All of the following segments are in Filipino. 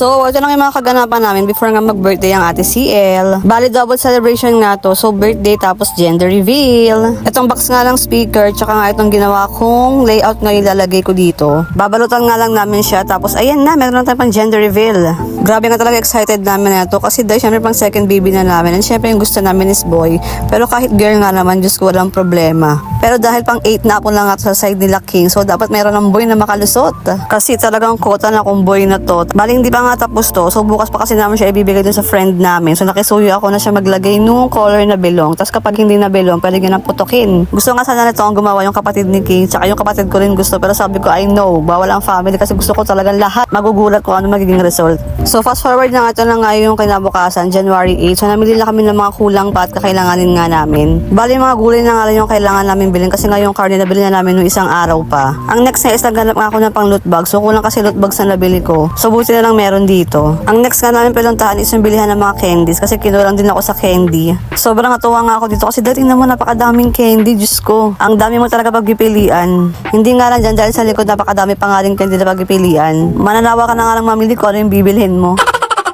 So, ito lang yung mga kaganapan namin before nga mag-birthday ang ate CL. Bali, double celebration nga to. So, birthday tapos gender reveal. Itong box nga lang speaker, tsaka nga itong ginawa kong layout nga ilalagay ko dito. Babalutan nga lang namin siya. Tapos, ayan na, meron na tayong pang gender reveal. Grabe nga talaga excited namin na ito. Kasi dahil syempre pang second baby na namin. And syempre yung gusto namin is boy. Pero kahit girl nga naman, Diyos ko, walang problema. Pero dahil pang 8 na ako lang at sa side nila King, so dapat meron ng boy na makalusot. Kasi talagang quota na kung boy na to. Bali, hindi pa nga tapos to. So bukas pa kasi namin siya ibibigay dun sa friend namin. So nakisuyo ako na siya maglagay nung color na belong. Tapos kapag hindi na belong, pwede nga putukin. Gusto nga sana nito ang gumawa yung kapatid ni King. Tsaka yung kapatid ko rin gusto. Pero sabi ko, I know, bawal ang family kasi gusto ko talagang lahat magugulat kung ano magiging result. So fast forward na nga ito na nga yung kinabukasan, January 8. So namili na kami ng mga kulang pa at kakailanganin nga namin. Bali, mga gulay na nga lang yung kailangan namin bilhin kasi nga yung carne na bilhin na namin nung isang araw pa. Ang next na is naghanap nga ako ng pang loot bag. So kulang kasi loot bags na nabili ko. So buti na lang meron dito. Ang next nga namin piluntahan is yung bilihan ng mga candies kasi kinulang din ako sa candy. Sobrang natuwa nga ako dito kasi dating naman napakadaming candy. Diyos ko. Ang dami mo talaga pagpipilian. Hindi nga lang dyan sa likod napakadami pa nga rin candy na pagpipilian. Mananawa ka na nga lang mamili ko ano yung bibilhin mo.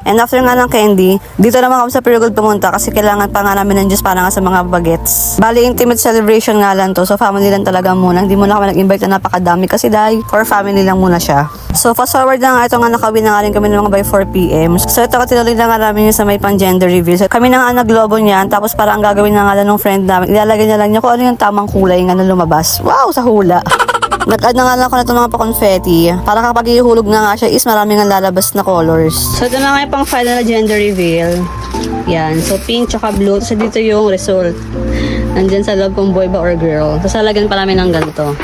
And after nga ng candy, dito naman kami sa Pure pumunta kasi kailangan pa nga namin ng juice para nga sa mga bagets. Bali, intimate celebration nga lang to. So, family lang talaga muna. Hindi muna kami nag-invite na napakadami kasi dahil for family lang muna siya. So, fast forward na nga ito nga nakawin na nga rin kami ng mga by 4 p.m. So, ito tinuloy na nga namin yung sa may pang gender reveal. So, kami na nga naglobo niyan. Tapos, para ang gagawin na nga lang ng friend namin, ilalagay niya lang niya kung ano yung tamang kulay nga na lumabas. Wow, sa hula! Nag-add na nga lang ako na itong mga pa-confetti. Para kapag ihulog na nga siya is marami nga lalabas na colors. So ito na nga yung pang final na gender reveal. Yan. So pink tsaka blue. So dito yung result. Nandyan sa loob kung boy ba or girl. So salagyan pa namin ng ganito.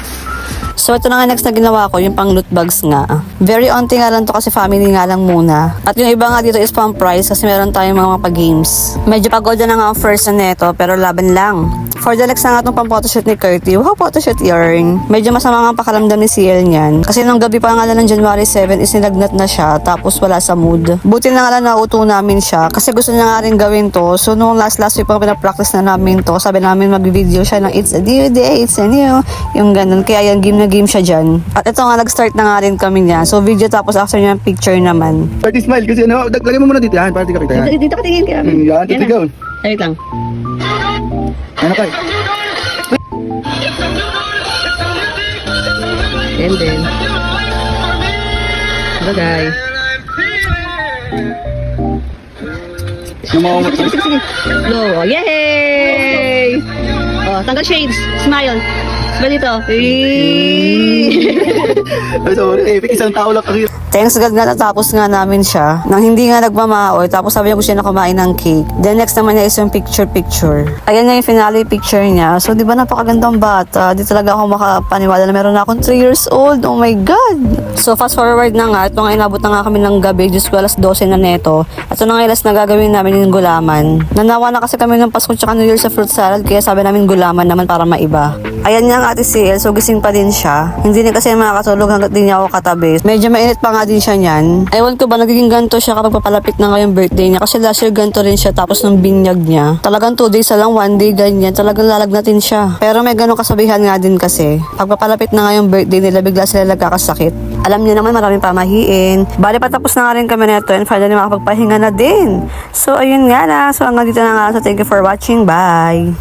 So ito na nga next na ginawa ko, yung pang loot bags nga. Very onti nga lang to kasi family nga lang muna. At yung iba nga dito is pang prize kasi meron tayong mga pa-games. Medyo pagod na nga ang first na neto pero laban lang. For the next na nga itong pang photoshoot ni Curty. Wow, photoshoot yarn. Medyo masama nga ang pakaramdam ni CL niyan. Kasi nung gabi pa nga lang ng January 7 is nilagnat na siya tapos wala sa mood. Buti na nga lang nauto namin siya kasi gusto niya nga rin gawin to. So nung last week pang pinapractice na namin to, sabi namin mag-video siya ng It's a New Day, It's a New. Yung ganun. Kaya yung game na game siya dyan. At ito nga nag-start na nga rin kami niya. So video tapos after niya picture naman. Party smile kasi ano, lagay mo muna dito yan, para di ka kita yan. Dito ka tingin kaya. Yan, titigaw. Wait lang. Ano kay? And then. Bagay. Sige. Go. Oh, yay! Oh, tanggal shades. Smile. Smile dito. Ay, sorry, isang tao lang kasi. Thanks God nga natapos nga namin siya. Nang hindi nga nagmamaoy, tapos sabi niya gusto niya na kumain ng cake. Then next naman niya is yung picture. Ayan nga yung finale picture niya. So di ba napakagandang bata. Di talaga ako makapaniwala na meron na akong 3 years old. Oh my God! So fast forward na nga. Ito nga inabot na nga kami ng gabi. Diyos ko, alas 12 na neto. At ito na nga ilas na gagawin namin yung gulaman. Nanawa na kasi kami ng Pasko tsaka New Year sa fruit salad. Kaya sabi namin gulaman naman para maiba. Ayan nga ang ate CL. So gising pa din siya. Hindi na kasi makakatulog hanggat di niya ako katabi. Medyo mainit pa nga din siya niyan. Ewan ko ba nagiging ganito siya kapag papalapit na ngayong birthday niya. Kasi last year ganito rin siya tapos nung binyag niya. Talagang 2 days lang, 1 day ganyan. Talagang lalagnatin siya. Pero may ganong kasabihan nga din kasi. Pag papalapit na ngayong birthday nila, bigla sila nagkakasakit. Alam niyo naman maraming pamahiin. Bali patapos na nga rin kami neto and finally makapagpahinga na din. So ayun nga na. So hanggang dito na nga. So thank you for watching. Bye!